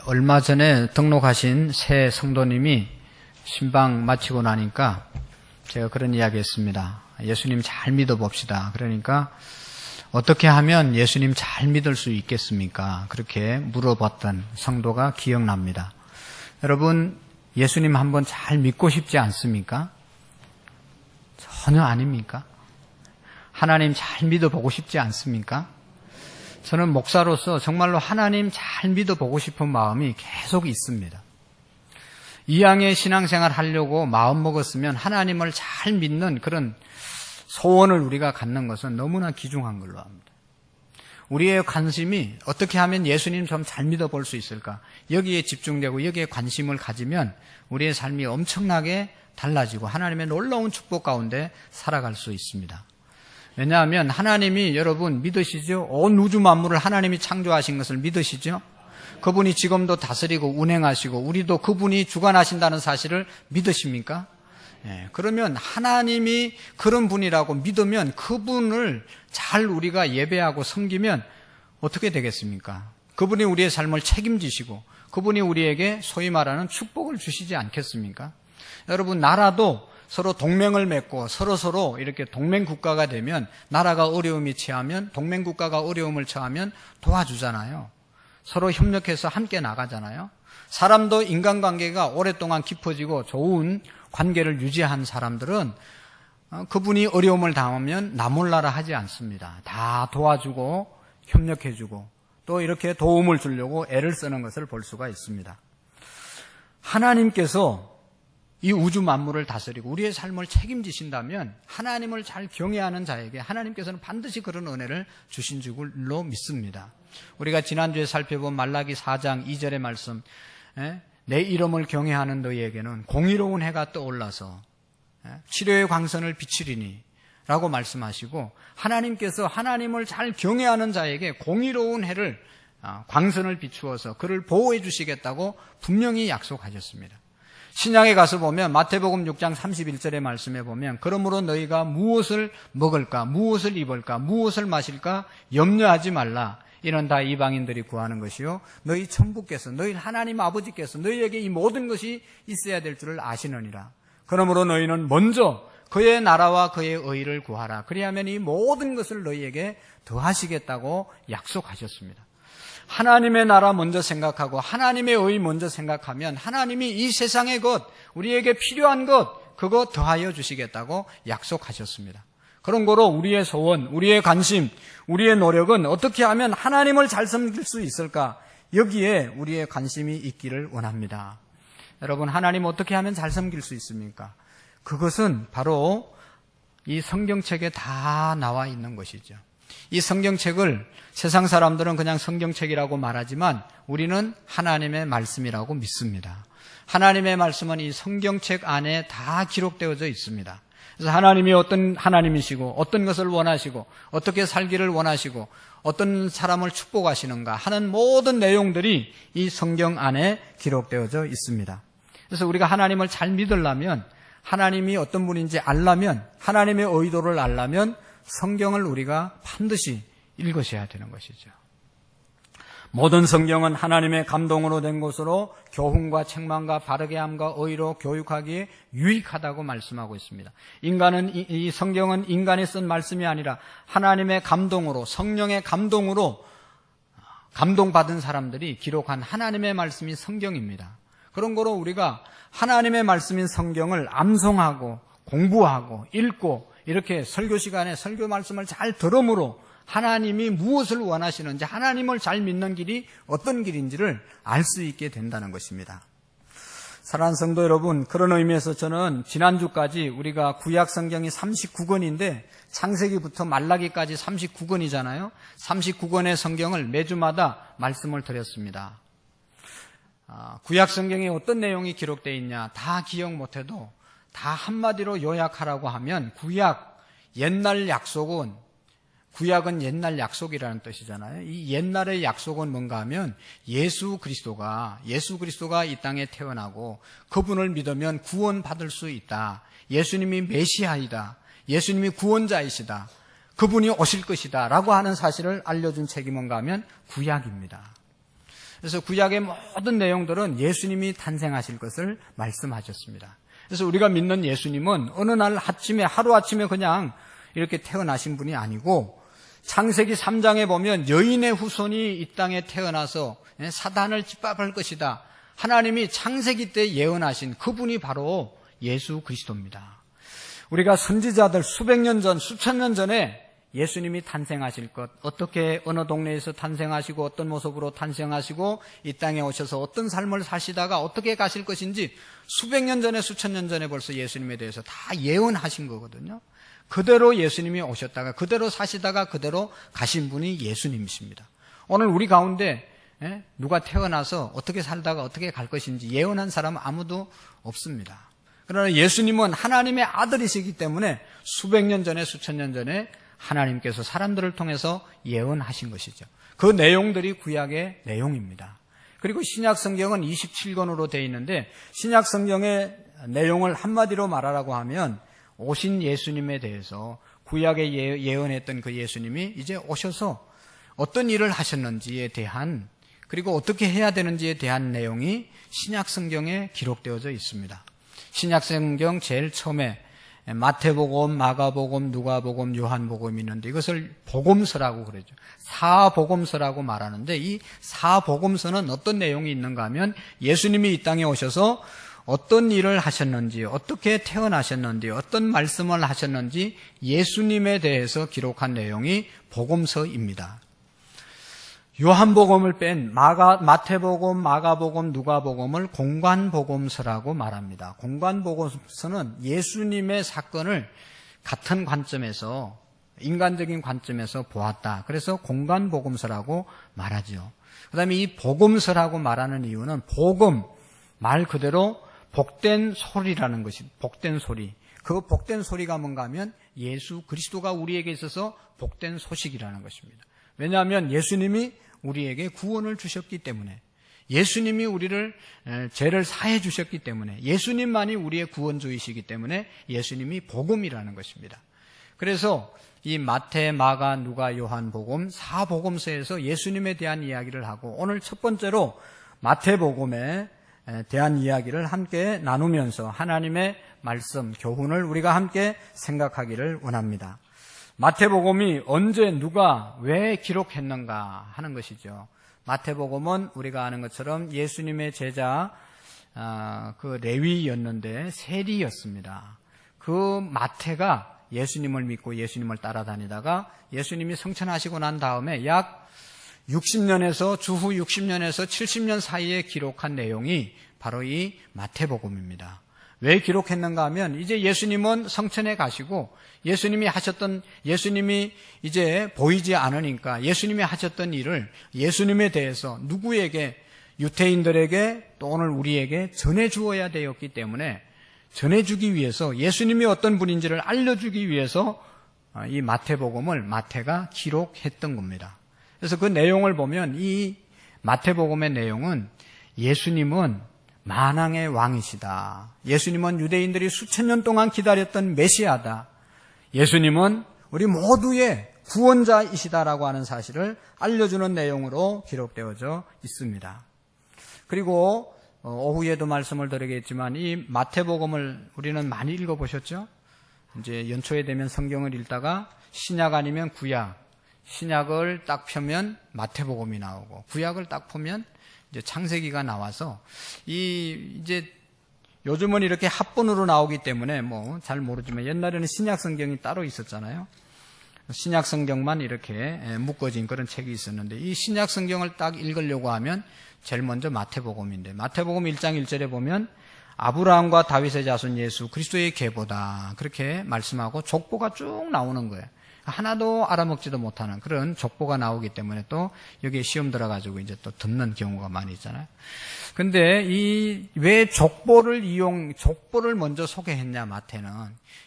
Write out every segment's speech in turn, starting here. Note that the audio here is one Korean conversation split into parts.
얼마 전에 등록하신 새 성도님이 신방 마치고 나니까 제가 그런 이야기 했습니다. 예수님 잘 믿어봅시다. 그러니까 어떻게 하면 예수님 잘 믿을 수 있겠습니까? 그렇게 물어봤던 성도가 기억납니다. 여러분, 예수님 한번 잘 믿고 싶지 않습니까? 전혀 아닙니까? 하나님 잘 믿어보고 싶지 않습니까? 저는 목사로서 정말로 하나님 잘 믿어보고 싶은 마음이 계속 있습니다. 이왕의 신앙생활 하려고 마음먹었으면 하나님을 잘 믿는 그런 소원을 우리가 갖는 것은 너무나 귀중한 걸로 합니다. 우리의 관심이 어떻게 하면 예수님 좀 잘 믿어볼 수 있을까? 여기에 집중되고 여기에 관심을 가지면 우리의 삶이 엄청나게 달라지고 하나님의 놀라운 축복 가운데 살아갈 수 있습니다. 왜냐하면 하나님이 여러분 믿으시죠? 온 우주 만물을 하나님이 창조하신 것을 믿으시죠? 그분이 지금도 다스리고 운행하시고 우리도 그분이 주관하신다는 사실을 믿으십니까? 그러면 하나님이 그런 분이라고 믿으면 그분을 잘 우리가 예배하고 섬기면 어떻게 되겠습니까? 그분이 우리의 삶을 책임지시고 그분이 우리에게 소위 말하는 축복을 주시지 않겠습니까? 여러분, 나라도 서로 동맹을 맺고 서로 이렇게 동맹국가가 되면 나라가 어려움이 처하면 동맹국가가 어려움을 처하면 도와주잖아요. 서로 협력해서 함께 나가잖아요. 사람도 인간관계가 오랫동안 깊어지고 좋은 관계를 유지한 사람들은 그분이 어려움을 당하면 나 몰라라 하지 않습니다. 다 도와주고 협력해주고 또 이렇게 도움을 주려고 애를 쓰는 것을 볼 수가 있습니다. 하나님께서 이 우주 만물을 다스리고 우리의 삶을 책임지신다면 하나님을 잘 경외하는 자에게 하나님께서는 반드시 그런 은혜를 주신 줄로 믿습니다. 우리가 지난주에 살펴본 말라기 4장 2절의 말씀, 내 이름을 경외하는 너희에게는 공의로운 해가 떠올라서 치료의 광선을 비추리니 라고 말씀하시고 하나님께서 하나님을 잘 경외하는 자에게 공의로운 해를 광선을 비추어서 그를 보호해 주시겠다고 분명히 약속하셨습니다. 신약에 가서 보면 마태복음 6장 31절의 말씀에 보면 그러므로 너희가 무엇을 먹을까 무엇을 입을까 무엇을 마실까 염려하지 말라. 이는 다 이방인들이 구하는 것이요 너희 천부께서 너희 하나님 아버지께서 너희에게 이 모든 것이 있어야 될 줄을 아시느니라. 그러므로 너희는 먼저 그의 나라와 그의 의를 구하라. 그리하면 이 모든 것을 너희에게 더하시겠다고 약속하셨습니다. 하나님의 나라 먼저 생각하고 하나님의 의 먼저 생각하면 하나님이 이 세상의 것, 우리에게 필요한 것, 그거 더하여 주시겠다고 약속하셨습니다. 그런 거로 우리의 소원, 우리의 관심, 우리의 노력은 어떻게 하면 하나님을 잘 섬길 수 있을까? 여기에 우리의 관심이 있기를 원합니다. 여러분, 하나님 어떻게 하면 잘 섬길 수 있습니까? 그것은 바로 이 성경책에 다 나와 있는 것이죠. 이 성경책을 세상 사람들은 그냥 성경책이라고 말하지만 우리는 하나님의 말씀이라고 믿습니다. 하나님의 말씀은 이 성경책 안에 다 기록되어져 있습니다. 그래서 하나님이 어떤 하나님이시고 어떤 것을 원하시고 어떻게 살기를 원하시고 어떤 사람을 축복하시는가 하는 모든 내용들이 이 성경 안에 기록되어져 있습니다. 그래서 우리가 하나님을 잘 믿으려면 하나님이 어떤 분인지 알려면 하나님의 의도를 알려면 성경을 우리가 반드시 읽으셔야 되는 것이죠. 모든 성경은 하나님의 감동으로 된 것으로 교훈과 책망과 바르게 함과 의로 교육하기에 유익하다고 말씀하고 있습니다. 이 성경은 인간이 쓴 말씀이 아니라 하나님의 감동으로 성령의 감동으로 감동받은 사람들이 기록한 하나님의 말씀이 성경입니다. 그런 거로 우리가 하나님의 말씀인 성경을 암송하고 공부하고 읽고 이렇게 설교 시간에 설교 말씀을 잘 들음으로 하나님이 무엇을 원하시는지 하나님을 잘 믿는 길이 어떤 길인지를 알 수 있게 된다는 것입니다. 사랑하는 성도 여러분, 그런 의미에서 저는 지난주까지 우리가 구약 성경이 39권인데 창세기부터 말라기까지 39권이잖아요. 39권의 성경을 매주마다 말씀을 드렸습니다. 구약 성경에 어떤 내용이 기록되어 있냐 다 기억 못해도 다 한마디로 요약하라고 하면 옛날 약속은 구약은 옛날 약속이라는 뜻이잖아요. 이 옛날의 약속은 뭔가 하면 예수 그리스도가 이 땅에 태어나고 그분을 믿으면 구원받을 수 있다. 예수님이 메시아이다. 예수님이 구원자이시다. 그분이 오실 것이다 라고 하는 사실을 알려준 책이 뭔가 하면 구약입니다. 그래서 구약의 모든 내용들은 예수님이 탄생하실 것을 말씀하셨습니다. 그래서 우리가 믿는 예수님은 어느 날 아침에, 하루아침에 그냥 이렇게 태어나신 분이 아니고, 창세기 3장에 보면 여인의 후손이 이 땅에 태어나서 사단을 짓밟을 것이다, 하나님이 창세기 때 예언하신 그분이 바로 예수 그리스도입니다. 우리가 선지자들 수백 년 전, 수천 년 전에 예수님이 탄생하실 것, 어떻게 어느 동네에서 탄생하시고 어떤 모습으로 탄생하시고 이 땅에 오셔서 어떤 삶을 사시다가 어떻게 가실 것인지 수백 년 전에, 수천 년 전에 벌써 예수님에 대해서 다 예언하신 거거든요. 그대로 예수님이 오셨다가 그대로 사시다가 그대로 가신 분이 예수님이십니다. 오늘 우리 가운데 누가 태어나서 어떻게 살다가 어떻게 갈 것인지 예언한 사람은 아무도 없습니다. 그러나 예수님은 하나님의 아들이시기 때문에 수백 년 전에, 수천 년 전에 하나님께서 사람들을 통해서 예언하신 것이죠. 그 내용들이 구약의 내용입니다. 그리고 신약 성경은 27권으로 되어 있는데, 신약 성경의 내용을 한마디로 말하라고 하면 오신 예수님에 대해서, 구약에 예언했던 그 예수님이 이제 오셔서 어떤 일을 하셨는지에 대한, 그리고 어떻게 해야 되는지에 대한 내용이 신약 성경에 기록되어져 있습니다. 신약 성경 제일 처음에 마태복음, 마가복음, 누가복음, 요한복음이 있는데 이것을 복음서라고 그러죠. 사복음서라고 말하는데, 이 사복음서는 어떤 내용이 있는가 하면 예수님이 이 땅에 오셔서 어떤 일을 하셨는지, 어떻게 태어나셨는지, 어떤 말씀을 하셨는지 예수님에 대해서 기록한 내용이 복음서입니다. 요한복음을 뺀 마태복음, 마가복음, 누가복음을 공관복음서라고 말합니다. 공관복음서는 예수님의 사건을 같은 관점에서, 인간적인 관점에서 보았다. 그래서 공관복음서라고 말하죠. 그 다음에 이 복음서라고 말하는 이유는 복음, 말 그대로 복된 소리라는 것이, 복된 소리. 그 복된 소리가 뭔가 하면 예수 그리스도가 우리에게 있어서 복된 소식이라는 것입니다. 왜냐하면 예수님이 우리에게 구원을 주셨기 때문에, 예수님이 우리를 죄를 사해 주셨기 때문에, 예수님만이 우리의 구원주이시기 때문에 예수님이 복음이라는 것입니다. 그래서 이 마태, 마가, 누가, 요한 복음, 사복음서에서 예수님에 대한 이야기를 하고, 오늘 첫 번째로 마태복음에 대한 이야기를 함께 나누면서 하나님의 말씀, 교훈을 우리가 함께 생각하기를 원합니다. 마태복음이 언제, 누가, 왜 기록했는가 하는 것이죠. 마태복음은 우리가 아는 것처럼 예수님의 제자 그 레위였는데 세리였습니다. 그 마태가 예수님을 믿고 예수님을 따라다니다가 예수님이 성천하시고 난 다음에 약 60년에서 주후 60년에서 70년 사이에 기록한 내용이 바로 이 마태복음입니다. 왜 기록했는가 하면 이제 예수님은 성천에 가시고 예수님이 이제 보이지 않으니까 예수님이 하셨던 일을 예수님에 대해서 누구에게, 유태인들에게 또 오늘 우리에게 전해주어야 되었기 때문에 전해주기 위해서, 예수님이 어떤 분인지를 알려주기 위해서 이 마태복음을 마태가 기록했던 겁니다. 그래서 그 내용을 보면 이 마태복음의 내용은 예수님은 만왕의 왕이시다, 예수님은 유대인들이 수천 년 동안 기다렸던 메시아다, 예수님은 우리 모두의 구원자이시다라고 하는 사실을 알려주는 내용으로 기록되어져 있습니다. 그리고 오후에도 말씀을 드리겠지만 이 마태복음을 우리는 많이 읽어보셨죠? 이제 연초에 되면 성경을 읽다가 신약 아니면 구약, 신약을 딱 펴면 마태복음이 나오고 구약을 딱 보면 이제 창세기가 나와서 이제 요즘은 이렇게 합본으로 나오기 때문에 뭐 잘 모르지만 옛날에는 신약 성경이 따로 있었잖아요. 신약 성경만 이렇게 묶어진 그런 책이 있었는데 이 신약 성경을 딱 읽으려고 하면 제일 먼저 마태복음인데, 마태복음 1장 1절에 보면 아브라함과 다윗의 자손 예수 그리스도의 계보다 그렇게 말씀하고 족보가 쭉 나오는 거예요. 하나도 알아먹지도 못하는 그런 족보가 나오기 때문에 또 여기에 시험 들어가지고 이제 또 듣는 경우가 많이 있잖아요. 근데 왜 족보를 먼저 소개했냐, 마태는.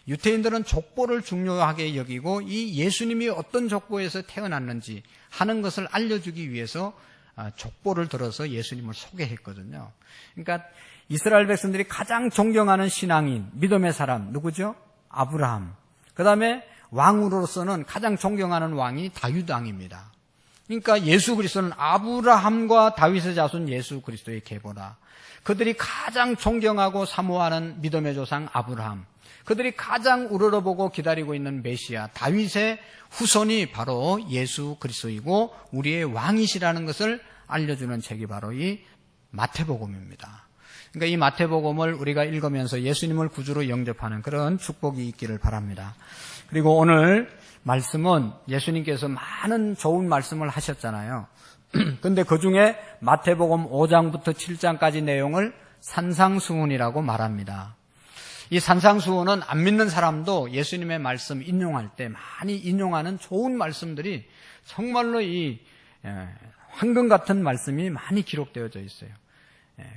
유태인들은 족보를 중요하게 여기고 이 예수님이 어떤 족보에서 태어났는지 하는 것을 알려주기 위해서 족보를 들어서 예수님을 소개했거든요. 그러니까 이스라엘 백성들이 가장 존경하는 신앙인, 믿음의 사람, 누구죠? 아브라함. 그 다음에 왕으로서는 가장 존경하는 왕이 다윗 왕입니다. 그러니까 예수 그리스도는 아브라함과 다윗의 자손 예수 그리스도의 계보라. 그들이 가장 존경하고 사모하는 믿음의 조상 아브라함, 그들이 가장 우러러보고 기다리고 있는 메시아 다윗의 후손이 바로 예수 그리스도이고 우리의 왕이시라는 것을 알려주는 책이 바로 이 마태복음입니다. 그러니까 이 마태복음을 우리가 읽으면서 예수님을 구주로 영접하는 그런 축복이 있기를 바랍니다. 그리고 오늘 말씀은 예수님께서 많은 좋은 말씀을 하셨잖아요. 근데 그 중에 마태복음 5장부터 7장까지 내용을 산상수훈이라고 말합니다. 이 산상수훈은 안 믿는 사람도 예수님의 말씀 인용할 때 많이 인용하는 좋은 말씀들이 정말로 이 황금 같은 말씀이 많이 기록되어져 있어요.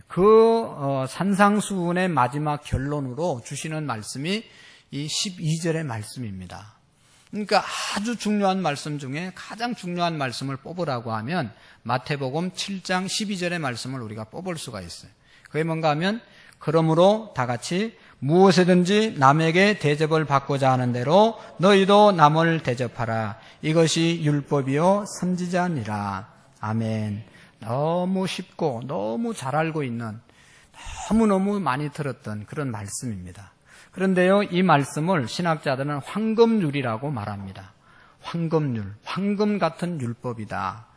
그 산상수훈의 마지막 결론으로 주시는 말씀이 이 12절의 말씀입니다. 그러니까 아주 중요한 말씀 중에 가장 중요한 말씀을 뽑으라고 하면 마태복음 7장 12절의 말씀을 우리가 뽑을 수가 있어요. 그게 뭔가 하면 그러므로 다 같이 무엇이든지 남에게 대접을 받고자 하는 대로 너희도 남을 대접하라. 이것이 율법이요 선지자니라. 아멘. 너무 쉽고 너무 잘 알고 있는 너무너무 많이 들었던 그런 말씀입니다. 그런데요, 이 말씀을 신학자들은 황금률이라고 말합니다. 황금률, 황금 같은 율법이다.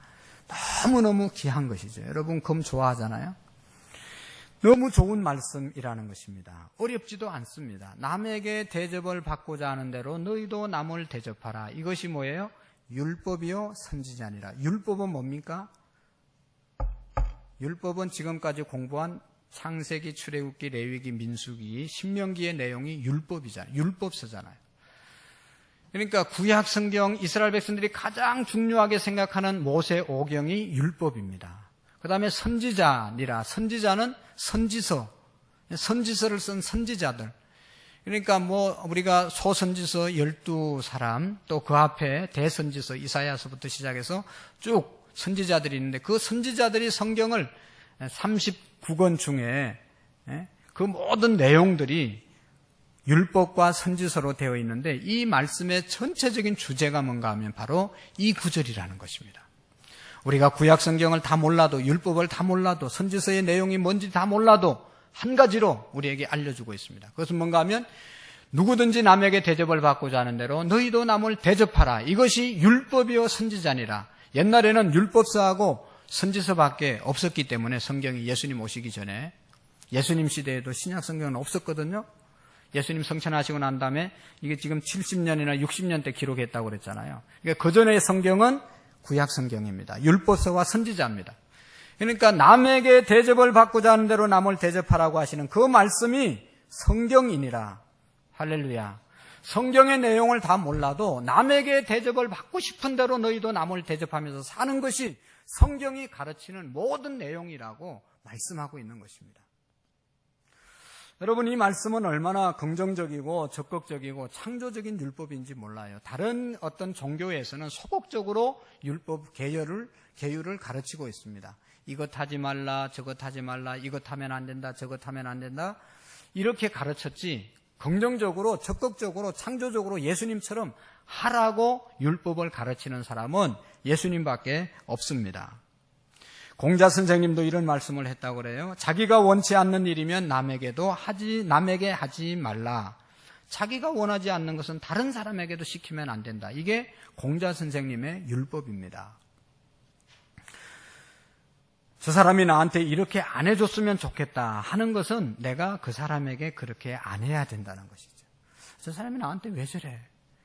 너무너무 귀한 것이죠. 여러분 금 좋아하잖아요. 너무 좋은 말씀이라는 것입니다. 어렵지도 않습니다. 남에게 대접을 받고자 하는 대로 너희도 남을 대접하라. 이것이 뭐예요? 율법이요 선지자니라. 율법은 뭡니까? 율법은 지금까지 공부한 창세기, 출애굽기, 레위기, 민수기, 신명기의 내용이 율법이잖아요. 율법서잖아요. 그러니까 구약 성경 이스라엘 백성들이 가장 중요하게 생각하는 모세 오경이 율법입니다. 그 다음에 선지자니라. 선지자는 선지서, 선지서를 쓴 선지자들. 그러니까 우리가 소선지서 12사람, 또 그 앞에 대선지서 이사야서부터 시작해서 쭉 선지자들이 있는데 그 선지자들이 성경을 39권 중에 그 모든 내용들이 율법과 선지서로 되어 있는데 이 말씀의 전체적인 주제가 뭔가 하면 바로 이 구절이라는 것입니다. 우리가 구약 성경을 다 몰라도 율법을 다 몰라도 선지서의 내용이 뭔지 다 몰라도 한 가지로 우리에게 알려주고 있습니다. 그것은 뭔가 하면 누구든지 남에게 대접을 받고자 하는 대로 너희도 남을 대접하라. 이것이 율법이요 선지자니라. 옛날에는 율법서하고 선지서밖에 없었기 때문에 성경이 예수님 오시기 전에 예수님 시대에도 신약 성경은 없었거든요. 예수님 성천하시고 난 다음에 이게 지금 70년이나 60년 때 기록했다고 그랬잖아요. 그러니까 그 전의 성경은 구약 성경입니다. 율법서와 선지자입니다. 그러니까 남에게 대접을 받고자 하는 대로 남을 대접하라고 하시는 그 말씀이 성경이니라. 할렐루야. 성경의 내용을 다 몰라도 남에게 대접을 받고 싶은 대로 너희도 남을 대접하면서 사는 것이 성경이 가르치는 모든 내용이라고 말씀하고 있는 것입니다. 여러분, 이 말씀은 얼마나 긍정적이고 적극적이고 창조적인 율법인지 몰라요. 다른 어떤 종교에서는 소극적으로 율법 계율을 가르치고 있습니다. 이것 하지 말라, 저것 하지 말라, 이것 하면 안 된다, 저것 하면 안 된다. 이렇게 가르쳤지 긍정적으로, 적극적으로, 창조적으로 예수님처럼 하라고 율법을 가르치는 사람은 예수님밖에 없습니다. 공자 선생님도 이런 말씀을 했다고 그래요. 자기가 원치 않는 일이면 남에게 하지 말라. 자기가 원하지 않는 것은 다른 사람에게도 시키면 안 된다. 이게 공자 선생님의 율법입니다. 저 사람이 나한테 이렇게 안 해줬으면 좋겠다 하는 것은 내가 그 사람에게 그렇게 안 해야 된다는 것이죠. 저 사람이 나한테 왜 저래?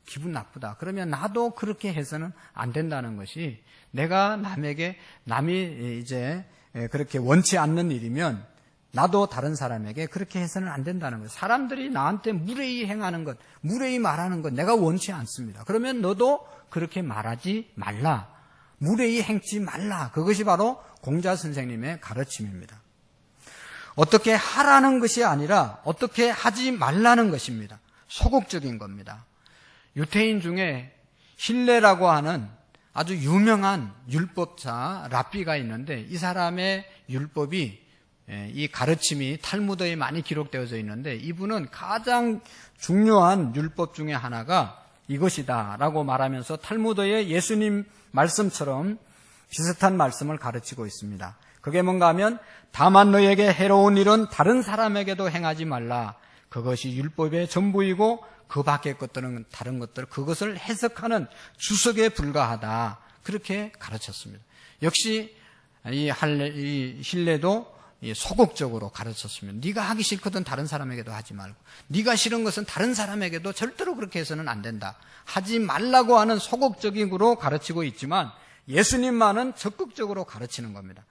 기분 나쁘다. 그러면 나도 그렇게 해서는 안 된다는 것이 내가 남이 이제 그렇게 원치 않는 일이면 나도 다른 사람에게 그렇게 해서는 안 된다는 거예요. 사람들이 나한테 무례히 행하는 것, 무례히 말하는 것 내가 원치 않습니다. 그러면 너도 그렇게 말하지 말라. 무례히 행치 말라. 그것이 바로 공자 선생님의 가르침입니다. 어떻게 하라는 것이 아니라 어떻게 하지 말라는 것입니다. 소극적인 겁니다. 유태인 중에 hil레라고 하는 아주 유명한 율법자 랍비가 있는데 이 사람의 율법이 이 가르침이 탈무드에 많이 기록되어져 있는데 이분은 가장 중요한 율법 중에 하나가 이것이다 라고 말하면서 탈무드의 예수님 말씀처럼 비슷한 말씀을 가르치고 있습니다. 그게 뭔가 하면 다만 너에게 해로운 일은 다른 사람에게도 행하지 말라. 그것이 율법의 전부이고 그 밖의 것들은 다른 것들, 그것을 해석하는 주석에 불과하다. 그렇게 가르쳤습니다. 역시 이 힐레도 소극적으로 가르쳤습니다. 네가 하기 싫거든 다른 사람에게도 하지 말고, 네가 싫은 것은 다른 사람에게도 절대로 그렇게 해서는 안 된다. 하지 말라고 하는 소극적으로 가르치고 있지만 예수님만은 적극적으로 가르치는 겁니다.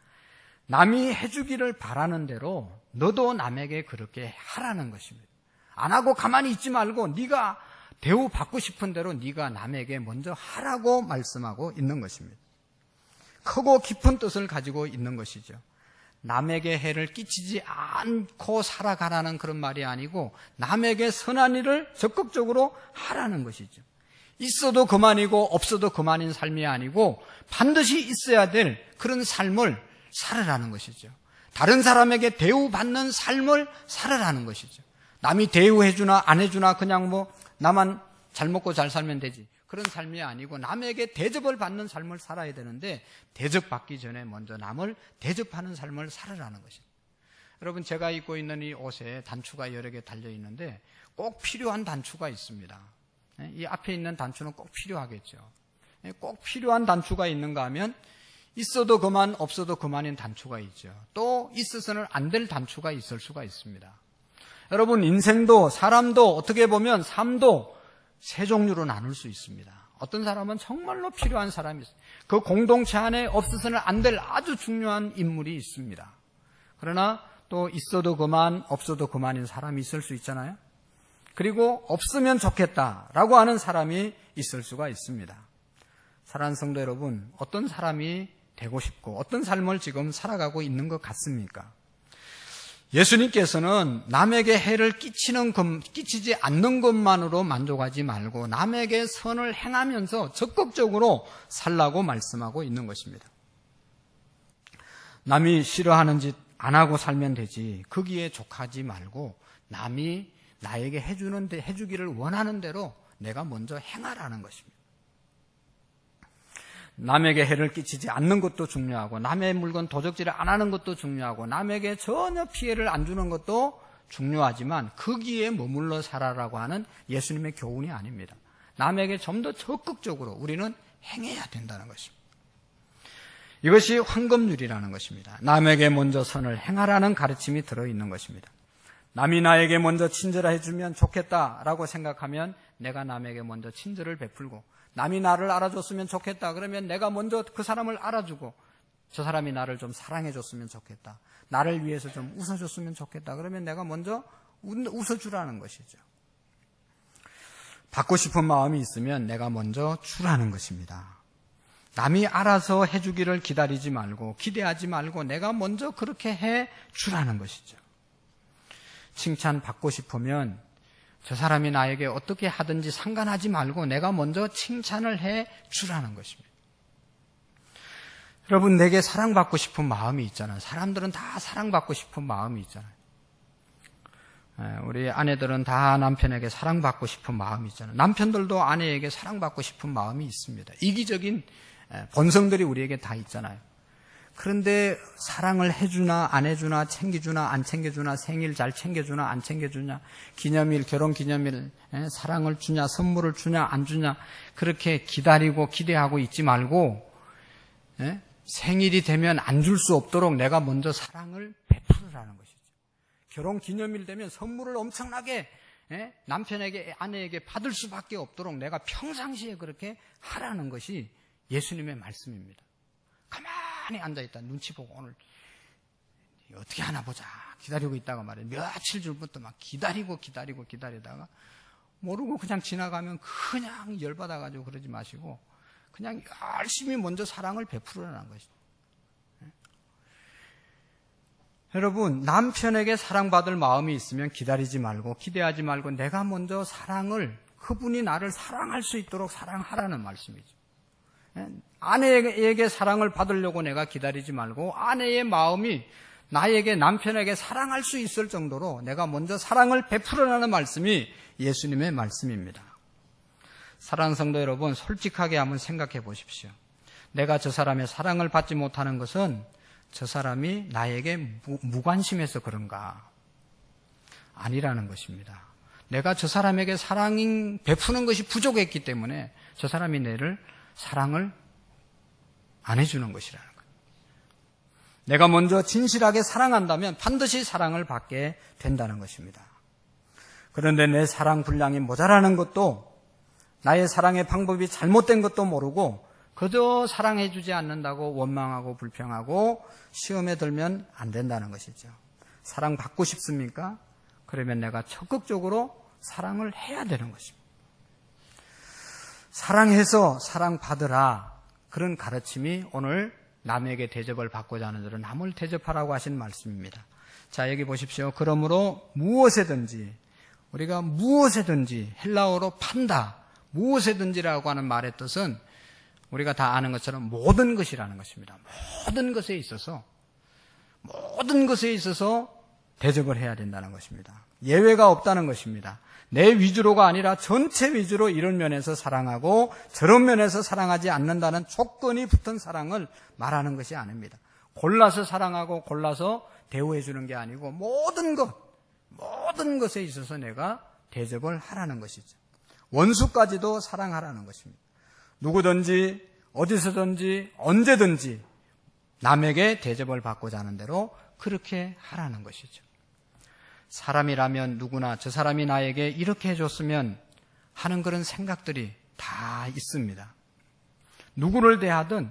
남이 해주기를 바라는 대로 너도 남에게 그렇게 하라는 것입니다. 안 하고 가만히 있지 말고 네가 대우받고 싶은 대로 네가 남에게 먼저 하라고 말씀하고 있는 것입니다. 크고 깊은 뜻을 가지고 있는 것이죠. 남에게 해를 끼치지 않고 살아가라는 그런 말이 아니고 남에게 선한 일을 적극적으로 하라는 것이죠. 있어도 그만이고 없어도 그만인 삶이 아니고 반드시 있어야 될 그런 삶을 살아라는 것이죠. 다른 사람에게 대우받는 삶을 살아라는 것이죠. 남이 대우해주나 안 해주나 그냥 뭐 나만 잘 먹고 잘 살면 되지, 그런 삶이 아니고 남에게 대접을 받는 삶을 살아야 되는데 대접받기 전에 먼저 남을 대접하는 삶을 살아라는 것입니다. 여러분, 제가 입고 있는 이 옷에 단추가 여러 개 달려 있는데 꼭 필요한 단추가 있습니다. 이 앞에 있는 단추는 꼭 필요하겠죠. 꼭 필요한 단추가 있는가 하면 있어도 그만 없어도 그만인 단추가 있죠. 또 있어서는 안 될 단추가 있을 수가 있습니다. 여러분, 인생도 사람도 어떻게 보면 삶도 세 종류로 나눌 수 있습니다. 어떤 사람은 정말로 필요한 사람이 있어요. 그 공동체 안에 없어서는 안 될 아주 중요한 인물이 있습니다. 그러나 또 있어도 그만 없어도 그만인 사람이 있을 수 있잖아요. 그리고 없으면 좋겠다라고 하는 사람이 있을 수가 있습니다. 사랑하는 성도 여러분, 어떤 사람이 되고 싶고 어떤 삶을 지금 살아가고 있는 것 같습니까? 예수님께서는 남에게 해를 끼치지 않는 것만으로 만족하지 말고 남에게 선을 행하면서 적극적으로 살라고 말씀하고 있는 것입니다. 남이 싫어하는 짓 안 하고 살면 되지, 거기에 족하지 말고 남이 나에게 해주기를 원하는 대로 내가 먼저 행하라는 것입니다. 남에게 해를 끼치지 않는 것도 중요하고 남의 물건 도적질을 안 하는 것도 중요하고 남에게 전혀 피해를 안 주는 것도 중요하지만 거기에 머물러 살아라고 하는 예수님의 교훈이 아닙니다. 남에게 좀 더 적극적으로 우리는 행해야 된다는 것입니다. 이것이 황금률이라는 것입니다. 남에게 먼저 선을 행하라는 가르침이 들어있는 것입니다. 남이 나에게 먼저 친절을 해주면 좋겠다라고 생각하면 내가 남에게 먼저 친절을 베풀고, 남이 나를 알아줬으면 좋겠다 그러면 내가 먼저 그 사람을 알아주고, 저 사람이 나를 좀 사랑해줬으면 좋겠다, 나를 위해서 좀 웃어줬으면 좋겠다 그러면 내가 먼저 웃어주라는 것이죠. 받고 싶은 마음이 있으면 내가 먼저 주라는 것입니다. 남이 알아서 해주기를 기다리지 말고 기대하지 말고 내가 먼저 그렇게 해 주라는 것이죠. 칭찬받고 싶으면 저 사람이 나에게 어떻게 하든지 상관하지 말고 내가 먼저 칭찬을 해 주라는 것입니다. 여러분, 내게 사랑받고 싶은 마음이 있잖아요. 사람들은 다 사랑받고 싶은 마음이 있잖아요. 우리 아내들은 다 남편에게 사랑받고 싶은 마음이 있잖아요. 남편들도 아내에게 사랑받고 싶은 마음이 있습니다. 이기적인 본성들이 우리에게 다 있잖아요. 그런데 사랑을 해주나 안 해주나, 챙겨주나 안 챙겨주나, 생일 잘 챙겨주나 안 챙겨주냐, 기념일, 결혼기념일 사랑을 주냐, 선물을 주냐 안 주냐, 그렇게 기다리고 기대하고 있지 말고 생일이 되면 안 줄 수 없도록 내가 먼저 사랑을 베풀으라는 것이죠. 결혼기념일 되면 선물을 엄청나게 남편에게, 아내에게 받을 수밖에 없도록 내가 평상시에 그렇게 하라는 것이 예수님의 말씀입니다. 가만히 앉아있다 눈치 보고 오늘 어떻게 하나 보자 기다리고 있다가 말이에요. 며칠 전부터 막 기다리다가 모르고 그냥 지나가면 그냥 열받아가지고 그러지 마시고 그냥 열심히 먼저 사랑을 베풀으라는 것이죠. 여러분, 남편에게 사랑받을 마음이 있으면 기다리지 말고 기대하지 말고 내가 먼저 그분이 나를 사랑할 수 있도록 사랑하라는 말씀이죠. 아내에게 사랑을 받으려고 내가 기다리지 말고 아내의 마음이 나에게, 남편에게 사랑할 수 있을 정도로 내가 먼저 사랑을 베풀으라는 말씀이 예수님의 말씀입니다. 사랑하는 성도 여러분, 솔직하게 한번 생각해 보십시오. 내가 저 사람의 사랑을 받지 못하는 것은 저 사람이 나에게 무관심해서 그런가? 아니라는 것입니다. 내가 저 사람에게 사랑 베푸는 것이 부족했기 때문에 저 사람이 내를 사랑을 안 해주는 것이라는 거예요. 내가 먼저 진실하게 사랑한다면 반드시 사랑을 받게 된다는 것입니다. 그런데 내 사랑 분량이 모자라는 것도 나의 사랑의 방법이 잘못된 것도 모르고 그저 사랑해주지 않는다고 원망하고 불평하고 시험에 들면 안 된다는 것이죠. 사랑받고 싶습니까? 그러면 내가 적극적으로 사랑을 해야 되는 것입니다. 사랑해서 사랑받으라. 그런 가르침이 오늘 남에게 대접을 받고자 하는 자는 남을 대접하라고 하신 말씀입니다. 자, 여기 보십시오. 그러므로 무엇에든지, 우리가 무엇에든지, 헬라어로 판다, 무엇에든지라고 하는 말의 뜻은 우리가 다 아는 것처럼 모든 것이라는 것입니다. 모든 것에 있어서 대접을 해야 된다는 것입니다. 예외가 없다는 것입니다. 내 위주로가 아니라 전체 위주로 이런 면에서 사랑하고 저런 면에서 사랑하지 않는다는 조건이 붙은 사랑을 말하는 것이 아닙니다. 골라서 사랑하고 골라서 대우해 주는 게 아니고 모든 것에 있어서 내가 대접을 하라는 것이죠. 원수까지도 사랑하라는 것입니다. 누구든지 어디서든지 언제든지 남에게 대접을 받고자 하는 대로 그렇게 하라는 것이죠. 사람이라면 누구나 저 사람이 나에게 이렇게 해줬으면 하는 그런 생각들이 다 있습니다. 누구를 대하든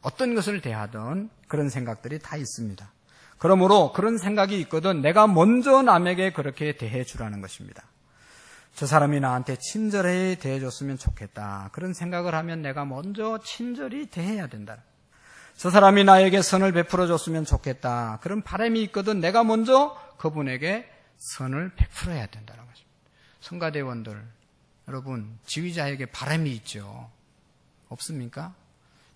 어떤 것을 대하든 그런 생각들이 다 있습니다. 그러므로 그런 생각이 있거든 내가 먼저 남에게 그렇게 대해주라는 것입니다. 저 사람이 나한테 친절히 대해줬으면 좋겠다. 그런 생각을 하면 내가 먼저 친절히 대해야 된다. 저 사람이 나에게 선을 베풀어줬으면 좋겠다. 그런 바람이 있거든 내가 먼저 그분에게 선을 베풀어야 된다는 것입니다. 성가대원들, 여러분 지휘자에게 바람이 있죠. 없습니까?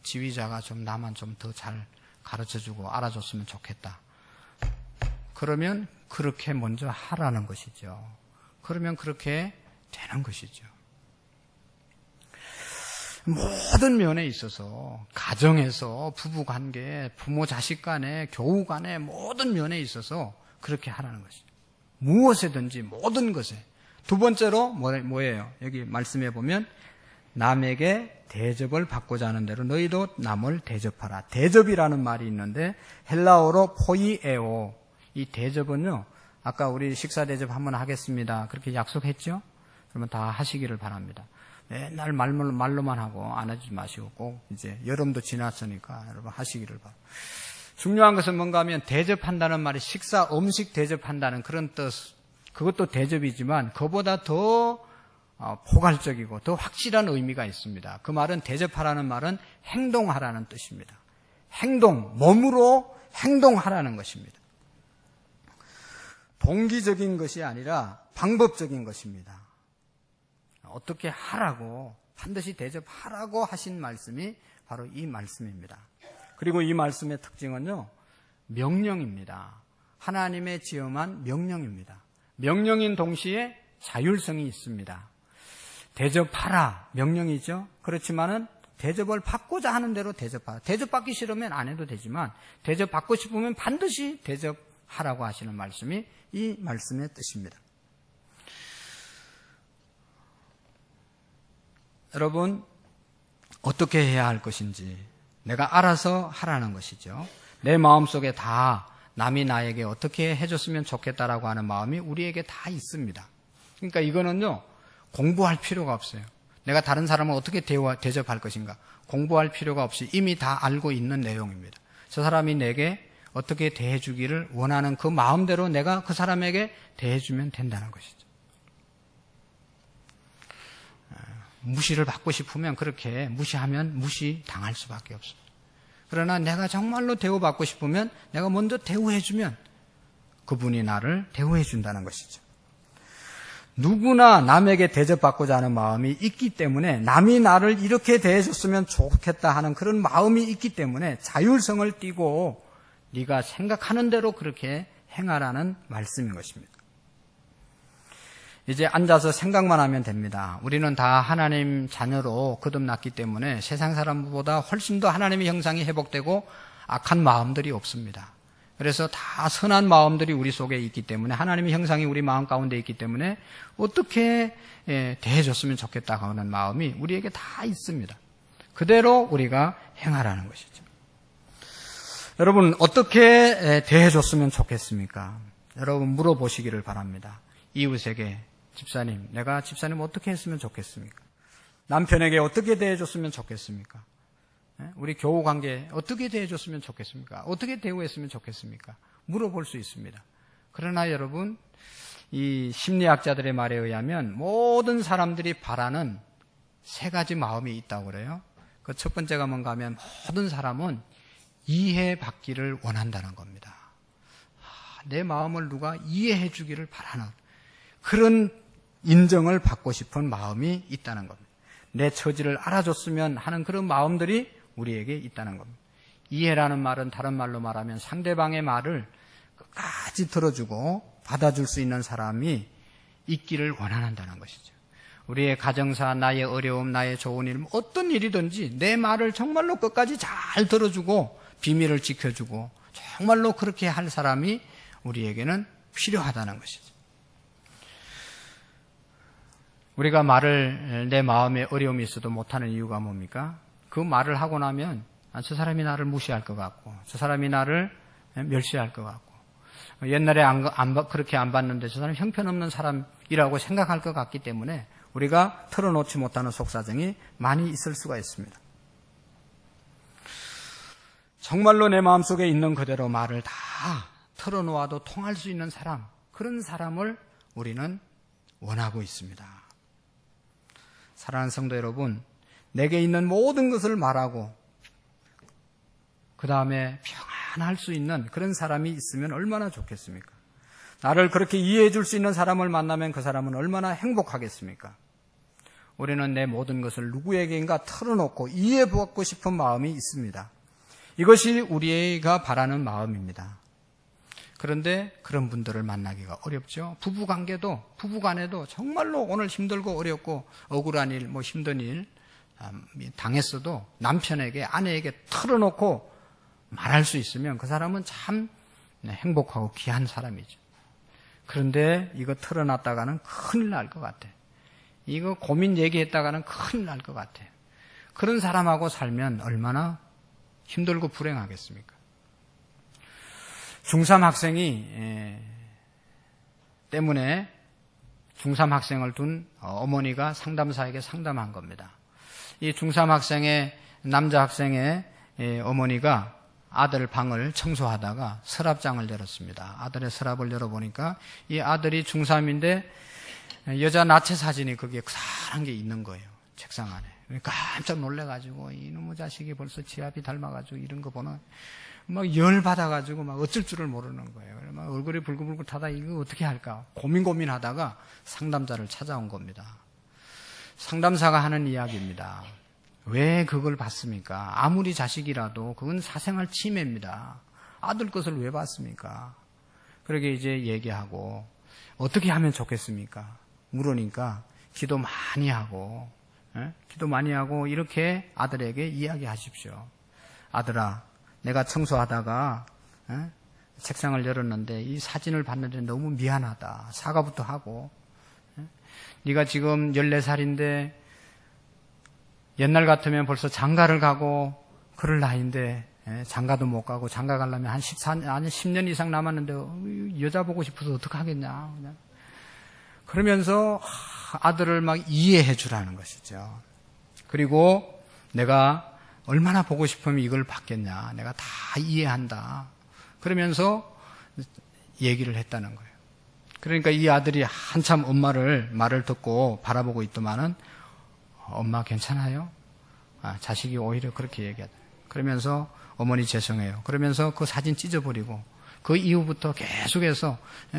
지휘자가 좀 나만 좀 더 잘 가르쳐주고 알아줬으면 좋겠다. 그러면 그렇게 먼저 하라는 것이죠. 그러면 그렇게 되는 것이죠. 모든 면에 있어서 가정에서 부부관계, 부모 자식 간에 교우 간에 모든 면에 있어서 그렇게 하라는 것이죠. 무엇에든지 모든 것에. 두 번째로 뭐예요? 여기 말씀해 보면 남에게 대접을 받고자 하는 대로 너희도 남을 대접하라. 대접이라는 말이 있는데 헬라어로 포이에오. 이 대접은요. 아까 우리 식사 대접 한번 하겠습니다. 그렇게 약속했죠? 그러면 다 하시기를 바랍니다. 맨날 말로만 하고 안 해주지 마시고 꼭 이제 여름도 지났으니까 여러분 하시기를 바랍니다. 중요한 것은 뭔가 하면 대접한다는 말이 음식 대접한다는 그런 뜻, 그것도 대접이지만 그보다 더 포괄적이고 더 확실한 의미가 있습니다. 그 말은 대접하라는 말은 행동하라는 뜻입니다. 몸으로 행동하라는 것입니다. 동기적인 것이 아니라 방법적인 것입니다. 어떻게 하라고, 반드시 대접하라고 하신 말씀이 바로 이 말씀입니다. 그리고 이 말씀의 특징은요, 명령입니다. 하나님의 지엄한 명령입니다. 명령인 동시에 자율성이 있습니다. 대접하라, 명령이죠. 그렇지만은 대접을 받고자 하는 대로 대접하라. 대접받기 싫으면 안 해도 되지만 대접받고 싶으면 반드시 대접하라고 하시는 말씀이 이 말씀의 뜻입니다. 여러분, 어떻게 해야 할 것인지 내가 알아서 하라는 것이죠. 내 마음속에 다 남이 나에게 어떻게 해줬으면 좋겠다라고 하는 마음이 우리에게 다 있습니다. 그러니까 이거는요, 공부할 필요가 없어요. 내가 다른 사람을 어떻게 대접할 것인가 공부할 필요가 없이 이미 다 알고 있는 내용입니다. 저 사람이 내게 어떻게 대해주기를 원하는 그 마음대로 내가 그 사람에게 대해주면 된다는 것이죠. 무시를 받고 싶으면 그렇게 무시하면 무시당할 수밖에 없습니다. 그러나 내가 정말로 대우받고 싶으면 내가 먼저 대우해주면 그분이 나를 대우해준다는 것이죠. 누구나 남에게 대접받고자 하는 마음이 있기 때문에 남이 나를 이렇게 대해줬으면 좋겠다 하는 그런 마음이 있기 때문에 자율성을 띠고 네가 생각하는 대로 그렇게 행하라는 말씀인 것입니다. 이제 앉아서 생각만 하면 됩니다. 우리는 다 하나님 자녀로 거듭났기 때문에 세상 사람보다 훨씬 더 하나님의 형상이 회복되고 악한 마음들이 없습니다. 그래서 다 선한 마음들이 우리 속에 있기 때문에 하나님의 형상이 우리 마음 가운데 있기 때문에 어떻게 대해줬으면 좋겠다고 하는 마음이 우리에게 다 있습니다. 그대로 우리가 행하라는 것이죠. 여러분, 어떻게 대해줬으면 좋겠습니까? 여러분 물어보시기를 바랍니다. 이웃에게, 집사님, 내가 집사님 어떻게 했으면 좋겠습니까? 남편에게 어떻게 대해줬으면 좋겠습니까? 우리 교우 관계 어떻게 대해줬으면 좋겠습니까? 어떻게 대우했으면 좋겠습니까? 물어볼 수 있습니다. 그러나 여러분, 이 심리학자들의 말에 의하면 모든 사람들이 바라는 세 가지 마음이 있다고 그래요. 그 첫 번째가 뭔가 하면 모든 사람은 이해받기를 원한다는 겁니다. 내 마음을 누가 이해해 주기를 바라는 그런 인정을 받고 싶은 마음이 있다는 겁니다. 내 처지를 알아줬으면 하는 그런 마음들이 우리에게 있다는 겁니다. 이해라는 말은 다른 말로 말하면 상대방의 말을 끝까지 들어주고 받아줄 수 있는 사람이 있기를 원한다는 것이죠. 우리의 가정사, 나의 어려움, 나의 좋은 일, 어떤 일이든지 내 말을 정말로 끝까지 잘 들어주고 비밀을 지켜주고 정말로 그렇게 할 사람이 우리에게는 필요하다는 것이죠. 우리가 말을 내 마음에 어려움이 있어도 못하는 이유가 뭡니까? 그 말을 하고 나면 저 사람이 나를 무시할 것 같고 저 사람이 나를 멸시할 것 같고 옛날에 그렇게 안 봤는데 저 사람 형편없는 사람이라고 생각할 것 같기 때문에 우리가 털어놓지 못하는 속사정이 많이 있을 수가 있습니다. 정말로 내 마음속에 있는 그대로 말을 다 털어놓아도 통할 수 있는 사람, 그런 사람을 우리는 원하고 있습니다. 사랑하는 성도 여러분, 내게 있는 모든 것을 말하고 그 다음에 평안할 수 있는 그런 사람이 있으면 얼마나 좋겠습니까? 나를 그렇게 이해해 줄 수 있는 사람을 만나면 그 사람은 얼마나 행복하겠습니까? 우리는 내 모든 것을 누구에게인가 털어놓고 이해받고 싶은 마음이 있습니다. 이것이 우리가 바라는 마음입니다. 그런데 그런 분들을 만나기가 어렵죠. 부부간에도 정말로 오늘 힘들고 어렵고 억울한 일, 힘든 일 당했어도 남편에게, 아내에게 털어놓고 말할 수 있으면 그 사람은 참 행복하고 귀한 사람이죠. 그런데 이거 털어놨다가는 큰일 날 것 같아. 이거 고민 얘기했다가는 큰일 날 것 같아. 그런 사람하고 살면 얼마나 힘들고 불행하겠습니까? 중3 학생이 때문에 중3 학생을 둔 어머니가 상담사에게 상담한 겁니다. 이 중3 학생의 남자 학생의 어머니가 아들 방을 청소하다가 서랍장을 열었습니다. 아들의 서랍을 열어보니까 이 아들이 중3인데 여자 나체 사진이 거기에 크사한 게 있는 거예요. 책상 안에. 깜짝 놀래가지고 이놈의 자식이 벌써 지 아비 닮아가지고 이런 거 보나 막 열받아가지고 막 어쩔 줄을 모르는 거예요. 막 얼굴이 불긋불긋하다 이거 어떻게 할까 고민하다가 상담자를 찾아온 겁니다. 상담사가 하는 이야기입니다. 왜 그걸 봤습니까? 아무리 자식이라도 그건 사생활 침해입니다. 아들 것을 왜 봤습니까? 그렇게 이제 얘기하고 어떻게 하면 좋겠습니까? 물으니까 기도 많이 하고 이렇게 아들에게 이야기하십시오. 아들아, 내가 청소하다가 책상을 열었는데 이 사진을 봤는데 너무 미안하다. 사과부터 하고 네가 지금 14살인데 옛날 같으면 벌써 장가를 가고 그럴 나이인데 장가도 못 가고 장가 가려면 한 10년 이상 남았는데 여자 보고 싶어서 어떡하겠냐. 그러면서 아들을 막 이해해 주라는 것이죠. 그리고 내가 얼마나 보고 싶으면 이걸 받겠냐. 내가 다 이해한다. 그러면서 얘기를 했다는 거예요. 그러니까 이 아들이 한참 엄마를 말을 듣고 바라보고 있더만은 엄마 괜찮아요? 자식이 오히려 그렇게 얘기하다. 그러면서 어머니 죄송해요. 그러면서 그 사진 찢어버리고 그 이후부터 계속해서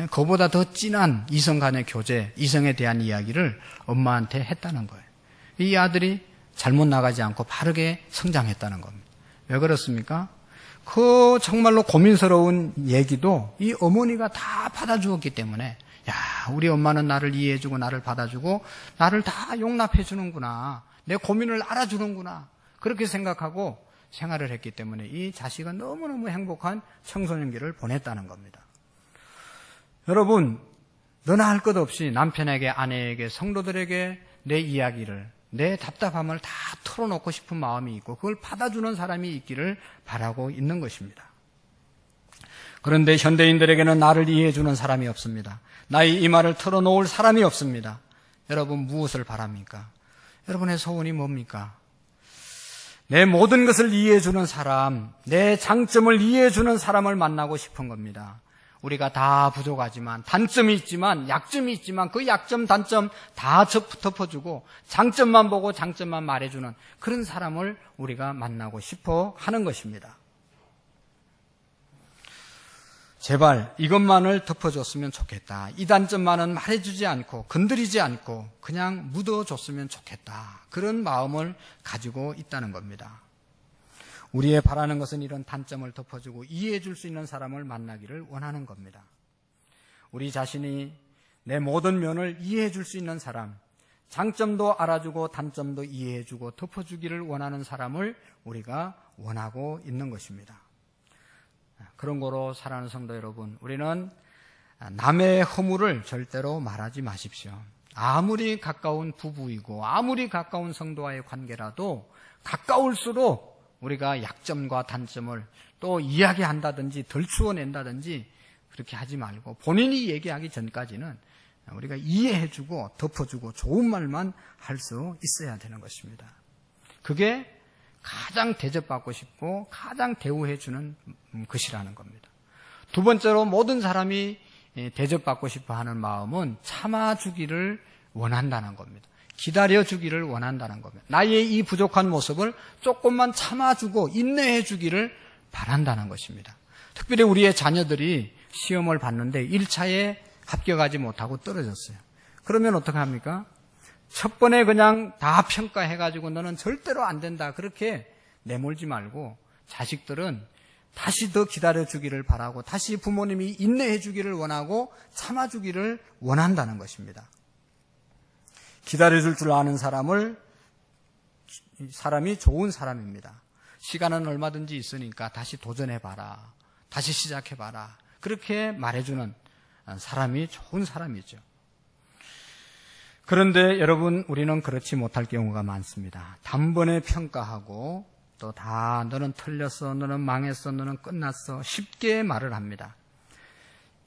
그보다 더 진한 이성 간의 교제, 이성에 대한 이야기를 엄마한테 했다는 거예요. 이 아들이 잘못 나가지 않고 바르게 성장했다는 겁니다. 왜 그렇습니까? 그 정말로 고민스러운 얘기도 이 어머니가 다 받아주었기 때문에 야, 우리 엄마는 나를 이해해주고 나를 받아주고 나를 다 용납해주는구나. 내 고민을 알아주는구나. 그렇게 생각하고 생활을 했기 때문에 이 자식은 너무너무 행복한 청소년기를 보냈다는 겁니다. 여러분, 너나 할 것 없이 남편에게, 아내에게, 성도들에게 내 이야기를, 내 답답함을 다 털어놓고 싶은 마음이 있고 그걸 받아주는 사람이 있기를 바라고 있는 것입니다. 그런데 현대인들에게는 나를 이해해주는 사람이 없습니다. 나의 이 말을 털어놓을 사람이 없습니다. 여러분, 무엇을 바랍니까? 여러분의 소원이 뭡니까? 내 모든 것을 이해해주는 사람, 내 장점을 이해해주는 사람을 만나고 싶은 겁니다. 우리가 다 부족하지만, 단점이 있지만, 약점이 있지만 그 약점, 단점 다 덮어주고 장점만 보고 장점만 말해주는 그런 사람을 우리가 만나고 싶어 하는 것입니다. 제발 이것만을 덮어줬으면 좋겠다. 이 단점만은 말해주지 않고 건드리지 않고 그냥 묻어줬으면 좋겠다. 그런 마음을 가지고 있다는 겁니다. 우리의 바라는 것은 이런 단점을 덮어주고 이해해줄 수 있는 사람을 만나기를 원하는 겁니다. 우리 자신이 내 모든 면을 이해해줄 수 있는 사람, 장점도 알아주고 단점도 이해해주고 덮어주기를 원하는 사람을 우리가 원하고 있는 것입니다. 그런 거로 사랑하는 성도 여러분, 우리는 남의 허물을 절대로 말하지 마십시오. 아무리 가까운 부부이고 아무리 가까운 성도와의 관계라도 가까울수록 우리가 약점과 단점을 또 이야기한다든지 덜추어낸다든지 그렇게 하지 말고 본인이 얘기하기 전까지는 우리가 이해해주고 덮어주고 좋은 말만 할 수 있어야 되는 것입니다. 그게 가장 대접받고 싶고 가장 대우해주는 것이라는 겁니다. 두 번째로 모든 사람이 대접받고 싶어 하는 마음은 참아주기를 원한다는 겁니다. 기다려주기를 원한다는 겁니다. 나의 이 부족한 모습을 조금만 참아주고 인내해주기를 바란다는 것입니다. 특별히 우리의 자녀들이 시험을 봤는데 1차에 합격하지 못하고 떨어졌어요. 그러면 어떻게 합니까? 첫 번에 그냥 다 평가해가지고 너는 절대로 안 된다. 그렇게 내몰지 말고 자식들은 다시 더 기다려주기를 바라고 다시 부모님이 인내해주기를 원하고 참아주기를 원한다는 것입니다. 기다려줄 줄 아는 사람이 좋은 사람입니다. 시간은 얼마든지 있으니까 다시 도전해봐라. 다시 시작해봐라. 그렇게 말해주는 사람이 좋은 사람이죠. 그런데 여러분, 우리는 그렇지 못할 경우가 많습니다. 단번에 평가하고 또 다 너는 틀렸어, 너는 망했어, 너는 끝났어 쉽게 말을 합니다.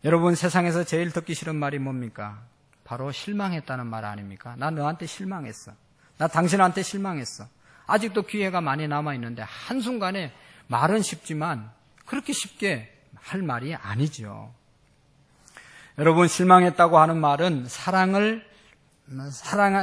여러분, 세상에서 제일 듣기 싫은 말이 뭡니까? 바로 실망했다는 말 아닙니까? 나 너한테 실망했어. 나 당신한테 실망했어. 아직도 기회가 많이 남아있는데 한순간에 말은 쉽지만 그렇게 쉽게 할 말이 아니죠. 여러분, 실망했다고 하는 말은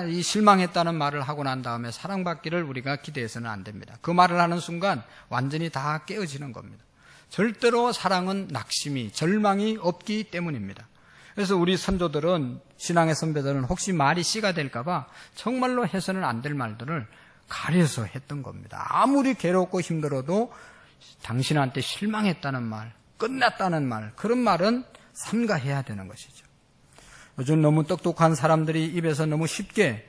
이 실망했다는 말을 하고 난 다음에 사랑받기를 우리가 기대해서는 안 됩니다. 그 말을 하는 순간 완전히 다 깨어지는 겁니다. 절대로 사랑은 낙심이, 절망이 없기 때문입니다. 그래서 우리 선조들은, 신앙의 선배들은 혹시 말이 씨가 될까봐 정말로 해서는 안 될 말들을 가려서 했던 겁니다. 아무리 괴롭고 힘들어도 당신한테 실망했다는 말, 끝났다는 말, 그런 말은 삼가해야 되는 것이죠. 요즘 너무 똑똑한 사람들이 입에서 너무 쉽게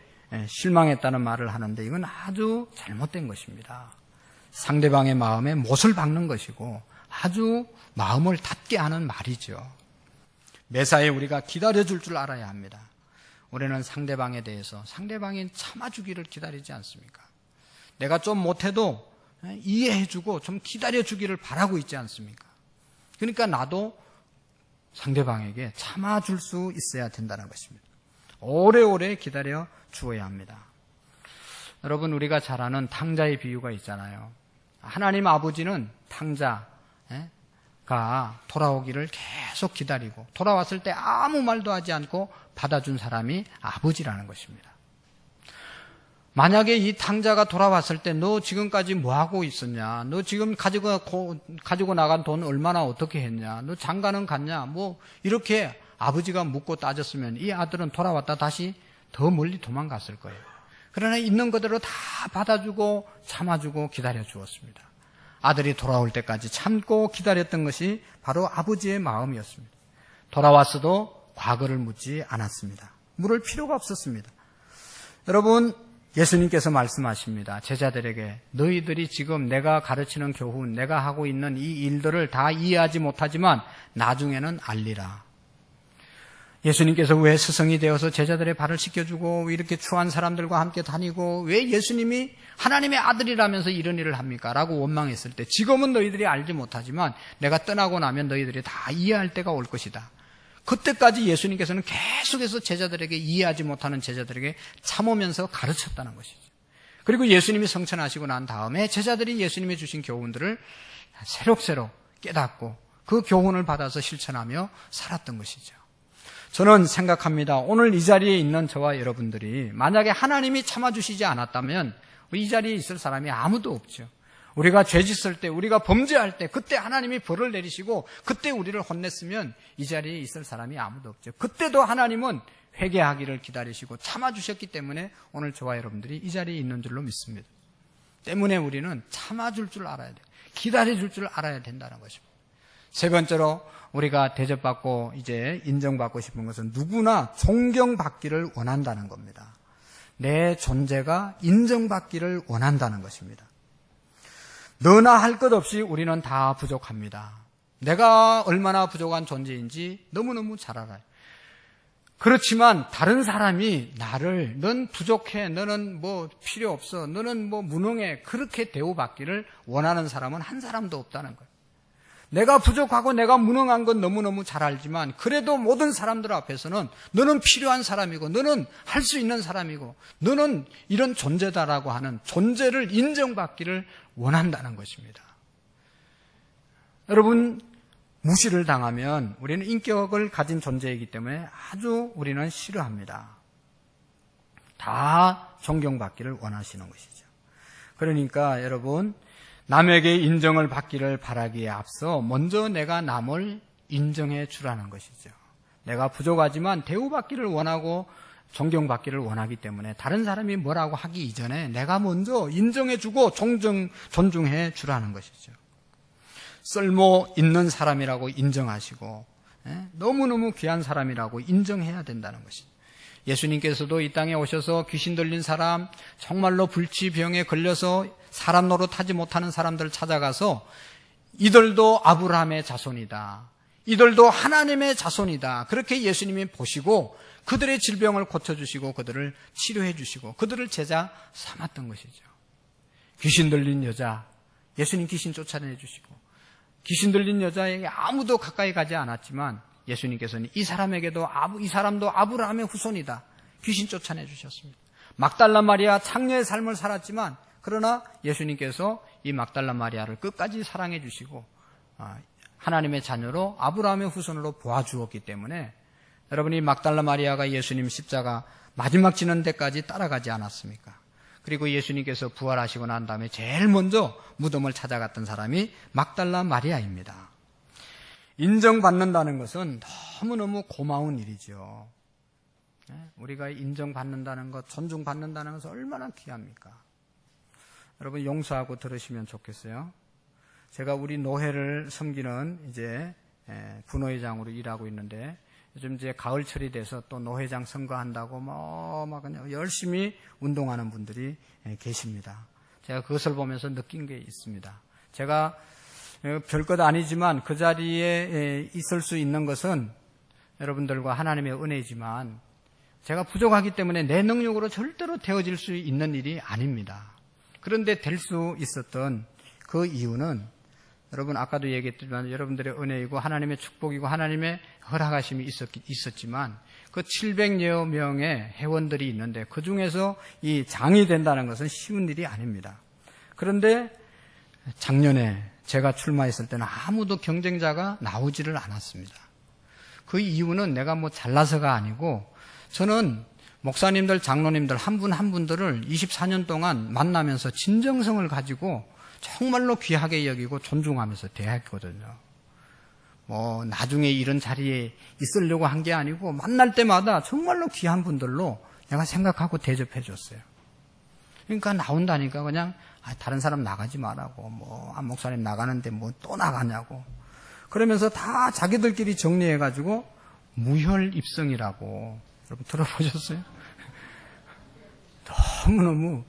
실망했다는 말을 하는데 이건 아주 잘못된 것입니다. 상대방의 마음에 못을 박는 것이고 아주 마음을 닫게 하는 말이죠. 매사에 우리가 기다려줄 줄 알아야 합니다. 우리는 상대방에 대해서 상대방이 참아주기를 기다리지 않습니까? 내가 좀 못해도 이해해주고 좀 기다려주기를 바라고 있지 않습니까? 그러니까 나도 상대방에게 참아줄 수 있어야 된다는 것입니다. 오래오래 기다려 주어야 합니다. 여러분, 우리가 잘 아는 탕자의 비유가 있잖아요. 하나님 아버지는 탕자가 돌아오기를 계속 기다리고 돌아왔을 때 아무 말도 하지 않고 받아준 사람이 아버지라는 것입니다. 만약에 이 탕자가 돌아왔을 때 너 지금까지 뭐하고 있었냐? 너 지금 가지고 나간 돈 얼마나 어떻게 했냐? 너 장가는 갔냐? 뭐 이렇게 아버지가 묻고 따졌으면 이 아들은 돌아왔다 다시 더 멀리 도망갔을 거예요. 그러나 있는 그대로 다 받아주고 참아주고 기다려주었습니다. 아들이 돌아올 때까지 참고 기다렸던 것이 바로 아버지의 마음이었습니다. 돌아왔어도 과거를 묻지 않았습니다. 물을 필요가 없었습니다. 여러분, 예수님께서 말씀하십니다. 제자들에게 너희들이 지금 내가 가르치는 교훈, 내가 하고 있는 이 일들을 다 이해하지 못하지만 나중에는 알리라. 예수님께서 왜 스승이 되어서 제자들의 발을 씻겨주고 이렇게 추한 사람들과 함께 다니고 왜 예수님이 하나님의 아들이라면서 이런 일을 합니까? 라고 원망했을 때 지금은 너희들이 알지 못하지만 내가 떠나고 나면 너희들이 다 이해할 때가 올 것이다. 그때까지 예수님께서는 계속해서 제자들에게 이해하지 못하는 제자들에게 참으면서 가르쳤다는 것이죠. 그리고 예수님이 성천하시고 난 다음에 제자들이 예수님이 주신 교훈들을 새록새록 깨닫고 그 교훈을 받아서 실천하며 살았던 것이죠. 저는 생각합니다. 오늘 이 자리에 있는 저와 여러분들이 만약에 하나님이 참아주시지 않았다면 이 자리에 있을 사람이 아무도 없죠. 우리가 죄짓을 때, 우리가 범죄할 때 그때 하나님이 벌을 내리시고 그때 우리를 혼냈으면 이 자리에 있을 사람이 아무도 없죠. 그때도 하나님은 회개하기를 기다리시고 참아주셨기 때문에 오늘 저와 여러분들이 이 자리에 있는 줄로 믿습니다. 때문에 우리는 참아줄 줄 알아야 돼요. 기다려줄 줄 알아야 된다는 것입니다. 세 번째로 우리가 대접받고 이제 인정받고 싶은 것은 누구나 존경받기를 원한다는 겁니다. 내 존재가 인정받기를 원한다는 것입니다. 너나 할 것 없이 우리는 다 부족합니다. 내가 얼마나 부족한 존재인지 너무너무 잘 알아요. 그렇지만 다른 사람이 나를 넌 부족해, 너는 뭐 필요 없어, 너는 뭐 무능해 그렇게 대우받기를 원하는 사람은 한 사람도 없다는 거예요. 내가 부족하고 내가 무능한 건 너무너무 잘 알지만 그래도 모든 사람들 앞에서는 너는 필요한 사람이고 너는 할 수 있는 사람이고 너는 이런 존재다라고 하는 존재를 인정받기를 원한다는 것입니다. 여러분, 무시를 당하면 우리는 인격을 가진 존재이기 때문에 아주 우리는 싫어합니다. 다 존경받기를 원하시는 것이죠. 그러니까 여러분, 남에게 인정을 받기를 바라기에 앞서 먼저 내가 남을 인정해 주라는 것이죠. 내가 부족하지만 대우받기를 원하고 존경받기를 원하기 때문에 다른 사람이 뭐라고 하기 이전에 내가 먼저 인정해 주고 존중해 주라는 것이죠. 쓸모 있는 사람이라고 인정하시고 너무너무 귀한 사람이라고 인정해야 된다는 것이죠. 예수님께서도 이 땅에 오셔서 귀신 들린 사람, 정말로 불치병에 걸려서 사람 노릇하지 못하는 사람들 찾아가서 이들도 아브라함의 자손이다. 이들도 하나님의 자손이다. 그렇게 예수님이 보시고 그들의 질병을 고쳐주시고 그들을 치료해 주시고 그들을 제자 삼았던 것이죠. 귀신 들린 여자, 예수님 귀신 쫓아내 주시고 귀신 들린 여자에게 아무도 가까이 가지 않았지만 예수님께서는 이 사람도 아브라함의 후손이다. 귀신 쫓아내 주셨습니다. 막달라 마리아 창녀의 삶을 살았지만 그러나 예수님께서 이 막달라 마리아를 끝까지 사랑해 주시고 하나님의 자녀로 아브라함의 후손으로 보아주었기 때문에 여러분이 막달라 마리아가 예수님 십자가 마지막 지는 데까지 따라가지 않았습니까? 그리고 예수님께서 부활하시고 난 다음에 제일 먼저 무덤을 찾아갔던 사람이 막달라 마리아입니다. 인정받는다는 것은 너무너무 고마운 일이죠. 우리가 인정받는다는 것, 존중받는다는 것은 얼마나 귀합니까? 여러분 용서하고 들으시면 좋겠어요. 제가 우리 노회를 섬기는 이제 분회장으로 일하고 있는데 요즘 이제 가을철이 돼서 또 노회장 선거한다고 막 그냥 열심히 운동하는 분들이 계십니다. 제가 그것을 보면서 느낀 게 있습니다. 제가 별것 아니지만 그 자리에 있을 수 있는 것은 여러분들과 하나님의 은혜이지만 제가 부족하기 때문에 내 능력으로 절대로 되어질 수 있는 일이 아닙니다. 그런데 될 수 있었던 그 이유는 여러분 아까도 얘기했지만 여러분들의 은혜이고 하나님의 축복이고 하나님의 허락하심이 있었지만 그 700여 명의 회원들이 있는데 그 중에서 이 장이 된다는 것은 쉬운 일이 아닙니다. 그런데 작년에 제가 출마했을 때는 아무도 경쟁자가 나오지를 않았습니다. 그 이유는 내가 뭐 잘나서가 아니고 저는 목사님들, 장로님들 한 분 한 분들을 24년 동안 만나면서 진정성을 가지고 정말로 귀하게 여기고 존중하면서 대했거든요. 뭐 나중에 이런 자리에 있으려고 한 게 아니고 만날 때마다 정말로 귀한 분들로 내가 생각하고 대접해 줬어요. 그러니까 나온다니까 그냥 다른 사람 나가지 말라고 뭐 안 목사님 나가는데 뭐 또 나가냐고 그러면서 다 자기들끼리 정리해가지고 무혈입성이라고 여러분 들어보셨어요? 너무너무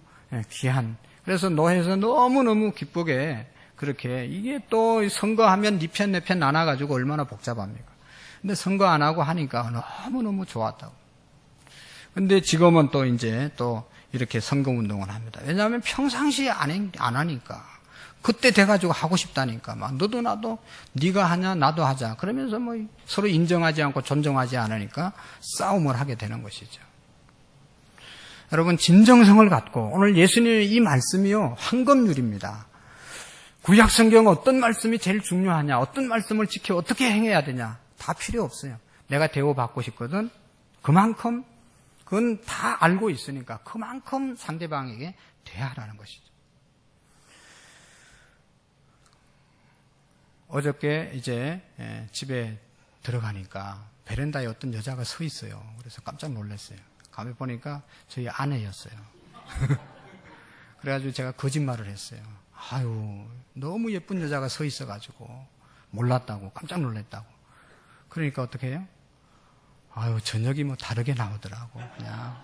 귀한. 그래서 노회에서 너무너무 기쁘게 그렇게 이게 또 선거하면 네 편 내 편 나눠가지고 얼마나 복잡합니까? 근데 선거 안 하고 하니까 너무너무 좋았다고. 근데 지금은 또 이제 또 이렇게 선거 운동을 합니다. 왜냐하면 평상시에 안 하니까. 그때 돼가지고 하고 싶다니까. 막 너도 나도 네가 하냐 나도 하자. 그러면서 뭐 서로 인정하지 않고 존중하지 않으니까 싸움을 하게 되는 것이죠. 여러분 진정성을 갖고 오늘 예수님의 이 말씀이요 황금률입니다. 구약 성경 어떤 말씀이 제일 중요하냐, 어떤 말씀을 지켜 어떻게 행해야 되냐 다 필요 없어요. 내가 대우받고 싶거든. 그만큼 그건 다 알고 있으니까 그만큼 상대방에게 대하라는 것이죠. 어저께 이제 집에 들어가니까 베란다에 어떤 여자가 서 있어요. 그래서 깜짝 놀랐어요. 가면 보니까 저희 아내였어요. 그래가지고 제가 거짓말을 했어요. 아유, 너무 예쁜 여자가 서 있어가지고 몰랐다고, 깜짝 놀랐다고. 그러니까 어떻게 해요? 아유, 저녁이 뭐 다르게 나오더라고, 그냥.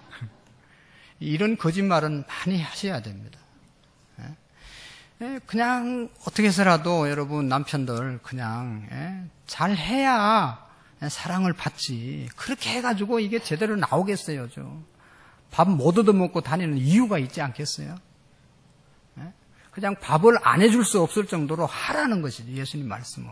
이런 거짓말은 많이 하셔야 됩니다. 그냥 어떻게 해서라도 여러분 남편들 그냥 잘 해야 사랑을 받지. 그렇게 해가지고 이게 제대로 나오겠어요, 밥 못 얻어먹고 다니는 이유가 있지 않겠어요? 그냥 밥을 안 해줄 수 없을 정도로 하라는 것이죠, 예수님 말씀은.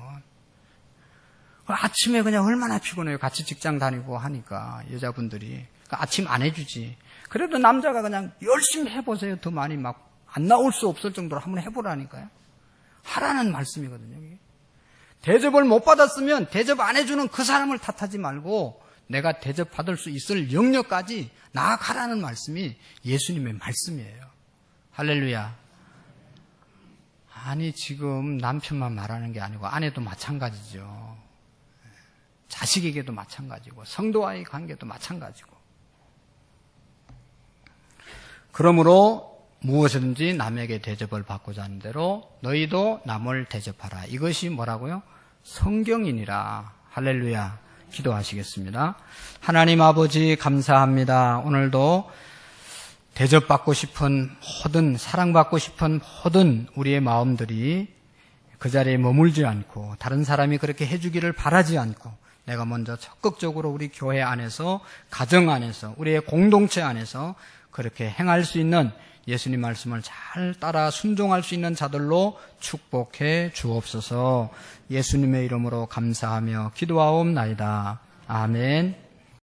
아침에 그냥 얼마나 피곤해요. 같이 직장 다니고 하니까, 여자분들이. 그러니까 아침 안 해주지. 그래도 남자가 그냥 열심히 해보세요. 더 많이 막 안 나올 수 없을 정도로 한번 해보라니까요. 하라는 말씀이거든요. 이게. 대접을 못 받았으면 대접 안 해주는 그 사람을 탓하지 말고 내가 대접받을 수 있을 영역까지 나아가라는 말씀이 예수님의 말씀이에요. 할렐루야. 아니 지금 남편만 말하는 게 아니고 아내도 마찬가지죠. 자식에게도 마찬가지고 성도와의 관계도 마찬가지고. 그러므로 무엇이든지 남에게 대접을 받고자 하는 대로 너희도 남을 대접하라. 이것이 뭐라고요? 성경이니라. 할렐루야. 기도하시겠습니다. 하나님 아버지 감사합니다. 오늘도 대접받고 싶은 모든, 사랑받고 싶은 모든 우리의 마음들이 그 자리에 머물지 않고 다른 사람이 그렇게 해주기를 바라지 않고 내가 먼저 적극적으로 우리 교회 안에서, 가정 안에서, 우리의 공동체 안에서 그렇게 행할 수 있는 예수님 말씀을 잘 따라 순종할 수 있는 자들로 축복해 주옵소서. 예수님의 이름으로 감사하며 기도하옵나이다. 아멘.